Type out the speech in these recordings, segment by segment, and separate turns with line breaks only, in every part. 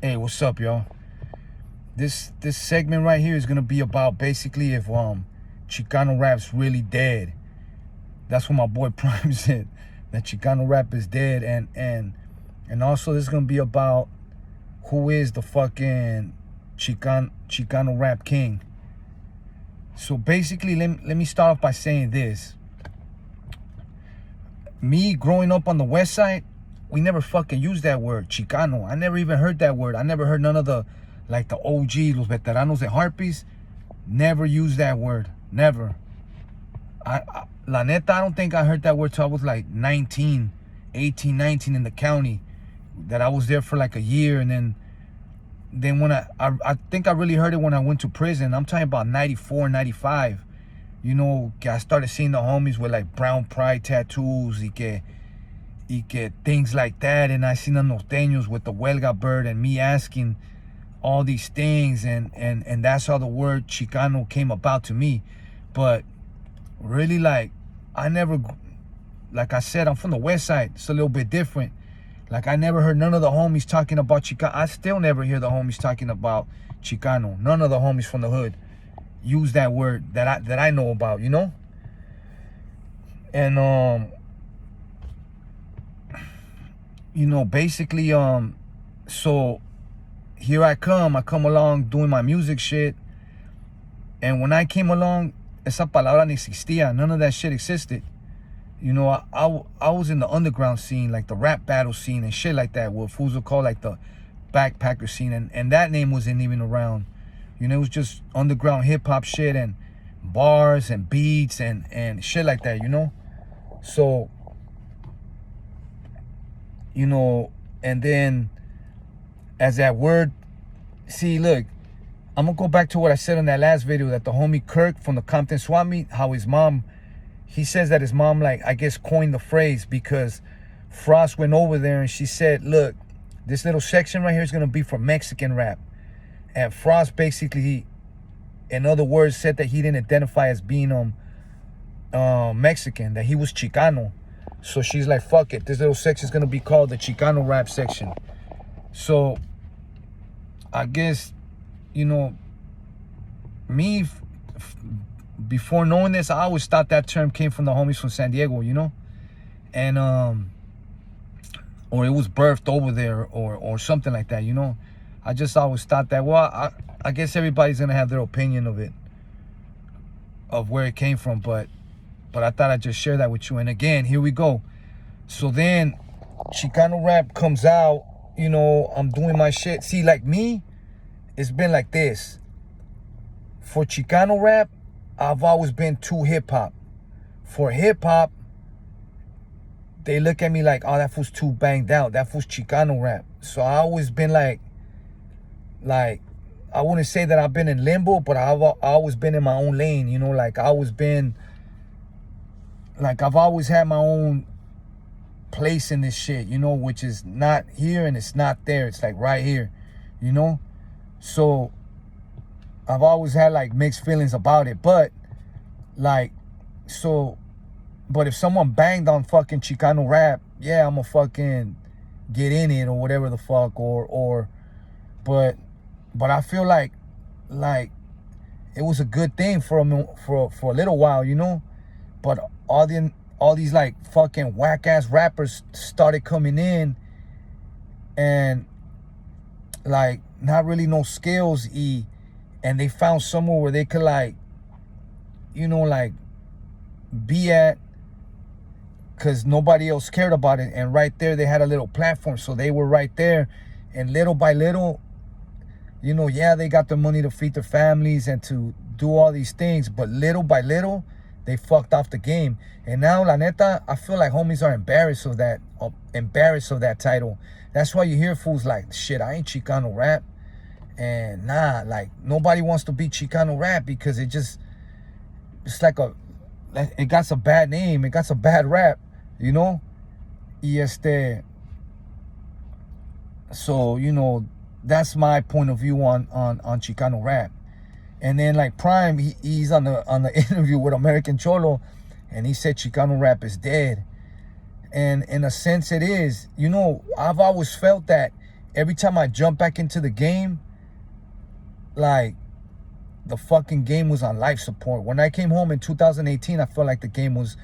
Hey, what's up, y'all? This segment right here is gonna be about basically if Chicano rap's really dead. That's what my boy Prime said. That Chicano rap is dead, and also this is gonna be about who is the fucking Chicano rap king. So basically, let me start off by saying this. Me growing up on the west side, we never fucking used that word, Chicano. I never even heard that word. I never heard none of the, like the OG, los veteranos and harpies, never used that word. Never. La neta, I don't think I heard that word till I was like 19 in the county. That I was there for like a year, and then when I think I really heard it when I went to prison. I'm talking about 94, 95. You know, I started seeing the homies with like brown pride tattoos y que things like that, and I seen the norteños with the huelga bird, and me asking all these things, and that's how the word Chicano came about to me. But really, like, I never, like I said, I'm from the west side. It's a little bit different. Like, I never heard none of the homies talking about Chicano. I still never hear the homies talking about Chicano. None of the homies from the hood use that word that I know about, you know? And you know, basically, so here I come along doing my music shit, and when I came along, esa palabra no existía. None of that shit existed. You know, I was in the underground scene, like the rap battle scene and shit like that, what fools will call like the backpacker scene, and that name wasn't even around. You know, it was just underground hip-hop shit and bars and beats and shit like that, you know? So, you know, and then as that word, see, look, I'm gonna go back to what I said in that last video, that the homie Kirk from the Compton Swap Meet, how his mom, he says that his mom, like, I guess coined the phrase because Frost went over there and she said, look, this little section right here is gonna be for Mexican rap. And Frost basically, in other words, said that he didn't identify as being Mexican, that he was Chicano. So she's like, fuck it, this little section is gonna be called the Chicano rap section. So I guess, you know, me, before knowing this, I always thought that term came from the homies from San Diego, you know? And or it was birthed over there or something like that, you know? I just always thought that. Well, I guess everybody's gonna have their opinion of it, of where it came from, but I thought I'd just share that with you. And again, here we go. So then Chicano rap comes out, you know, I'm doing my shit. See, like me, it's been like this. For Chicano rap, I've always been too hip-hop. For hip-hop, they look at me like, oh, that fool's too banged out. That fool's Chicano rap. So I always been like, I wouldn't say that I've been in limbo, but I've always been in my own lane, you know, like I've always had my own place in this shit, you know, which is not here and it's not there. It's like right here, you know? So I've always had like mixed feelings about it, but like, so, but if someone banged on fucking Chicano rap, yeah, I'm gonna fucking get in it or whatever the fuck, but I feel like it was a good thing for a little while, you know? But all these like fucking whack ass rappers started coming in and like not really no skills, and they found somewhere where they could like, you know, like be at, because nobody else cared about it. And right there they had a little platform, so they were right there, and little by little, you know, yeah, they got the money to feed their families and to do all these things, but little by little, they fucked off the game. And now, la neta, I feel like homies are embarrassed of that title. That's why you hear fools like, shit, I ain't Chicano rap. And nah, like, nobody wants to be Chicano rap because it's like it got a bad name. It got a bad rap, you know? So, you know, that's my point of view on Chicano rap. And then like Prime, he's on the interview with American Cholo, and he said Chicano rap is dead. And in a sense it is. You know, I've always felt that every time I jump back into the game, like, the fucking game was on life support. When I came home in 2018, I felt like the game was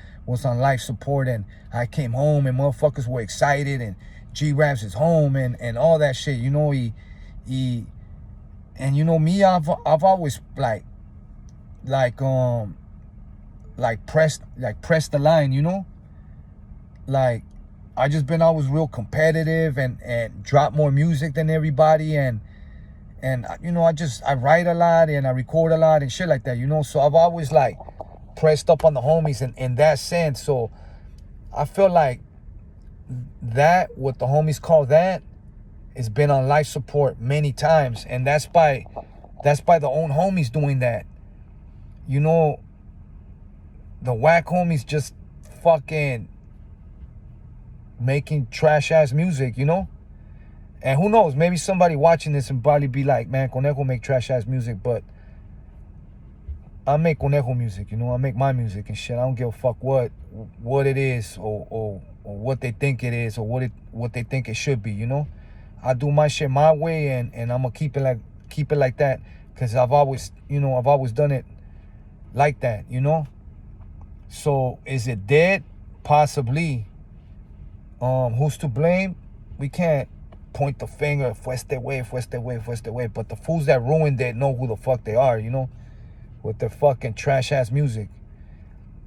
on life support, and I came home and motherfuckers were excited, and G-Raps is home, and all that shit. You know, he and you know me, I've always pressed the line, you know? Like, I just been always real competitive and drop more music than everybody, and you know, I write a lot and I record a lot and shit like that, you know? So I've always like pressed up on the homies in that sense. So I feel like that, what the homies call that, has been on life support many times, and that's by the own homies doing that. You know, the whack homies just fucking making trash ass music, you know? And who knows, maybe somebody watching this and probably be like, man, Conejo make trash ass music, but I make Conejo music, you know? I make my music and shit. I don't give a fuck what it is, or what they think it is, or what they think it should be, you know? I do my shit my way, and I'm gonna keep it like that, because I've always done it like that, you know? So is it dead? Possibly. Who's to blame? We can't point the finger, fue este way, but the fools that ruined it know who the fuck they are, you know, with their fucking trash ass music.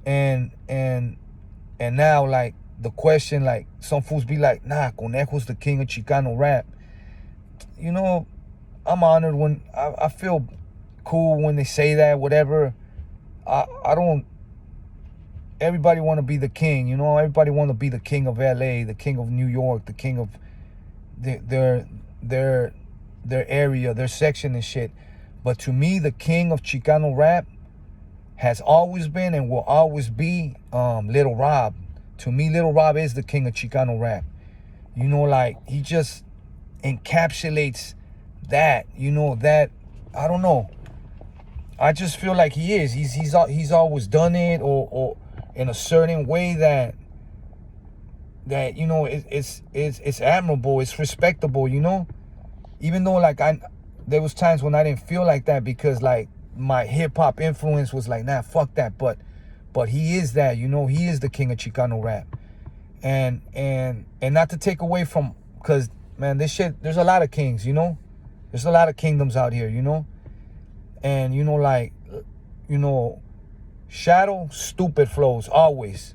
And now, like, the question, like, some fools be like, nah, Conejo's the king of Chicano rap. You know, I'm honored when I feel cool when they say that, whatever. I don't, everybody want to be the king, you know? Everybody want to be the king of LA, the king of New York, the king of their area, their section and shit. But to me, the king of Chicano rap has always been and will always be Little Rob. To me, Little Rob is the king of Chicano rap. You know, like, he just encapsulates that, you know, that, I don't know. I just feel like he is. He's always done it, or in a certain way that you know, it's admirable, it's respectable, you know? Even though, like, there was times when I didn't feel like that, because, like, my hip-hop influence was like, nah, fuck that, but he is that, you know? He is the king of Chicano rap. And not to take away from, because, man, this shit, there's a lot of kings, you know? There's a lot of kingdoms out here, you know? And, you know, like, you know, Shadow, stupid flows, always.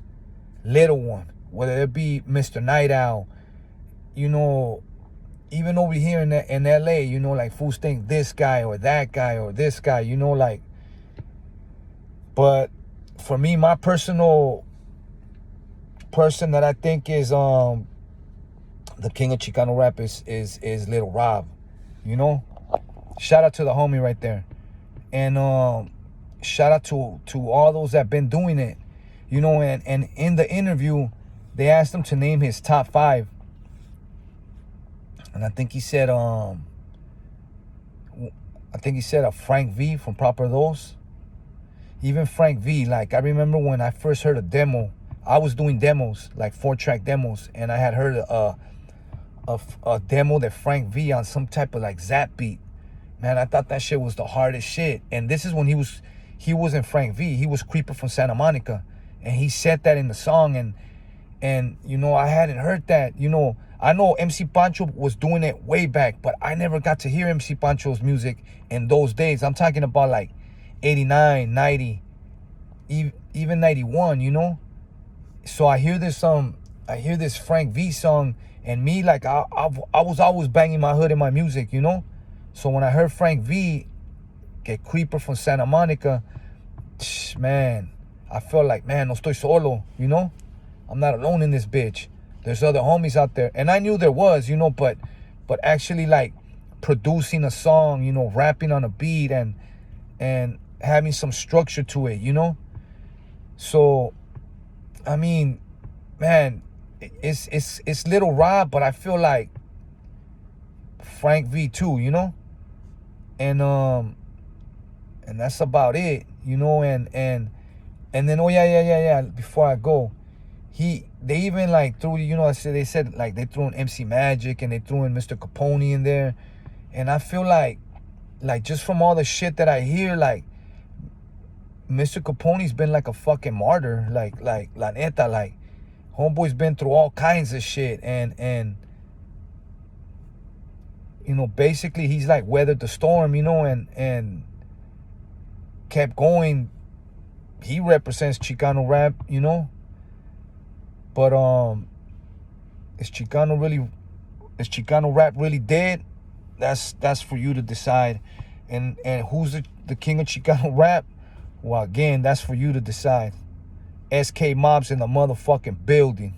Little One, whether it be Mr. Night Owl, you know, even over here in LA, you know, like, fools think this guy or that guy or this guy, you know, like. But for me, my personal person that I think is the king of Chicano rap is Little Rob, you know? Shout out to the homie right there. And shout out to all those that been doing it, you know? And in the interview, they asked him to name his top 5. And I think he said a Frank V from Proper Those. Even Frank V, like, I remember when I first heard a demo, I was doing demos, like 4-track demos, and I had heard a demo that Frank V on some type of, like, Zap beat. Man, I thought that shit was the hardest shit. And this is when he wasn't Frank V, he was Creeper from Santa Monica, and he said that in the song. And you know, I hadn't heard that. You know, I know MC Pancho was doing it way back, but I never got to hear MC Pancho's music in those days. I'm talking about like 89, 90, even 91, you know? So I hear this Frank V song, and me, like, I was always banging my hood in my music, you know? So when I heard Frank V get Creeper from Santa Monica, man, I felt like, man, no estoy solo, you know? I'm not alone in this bitch. There's other homies out there. And I knew there was, you know, but actually, like, producing a song, you know, rapping on a beat and having some structure to it, you know? So, I mean, man, it's Little Rob, but I feel like Frank V too, you know? And that's about it, you know? And then, oh yeah, before I go, they even like threw, you know, they said like they threw in MC Magic and they threw in Mr. Capone in there. And I feel like just from all the shit that I hear, like Mr. Capone's been like a fucking martyr. Like la neta, like homeboy's been through all kinds of shit, and you know, basically he's like weathered the storm, you know, and kept going. He represents Chicano rap, you know. But is Chicano rap really dead? That's for you to decide. And who's the king of Chicano rap? Well, again, that's for you to decide. SK Mob's in the motherfucking building.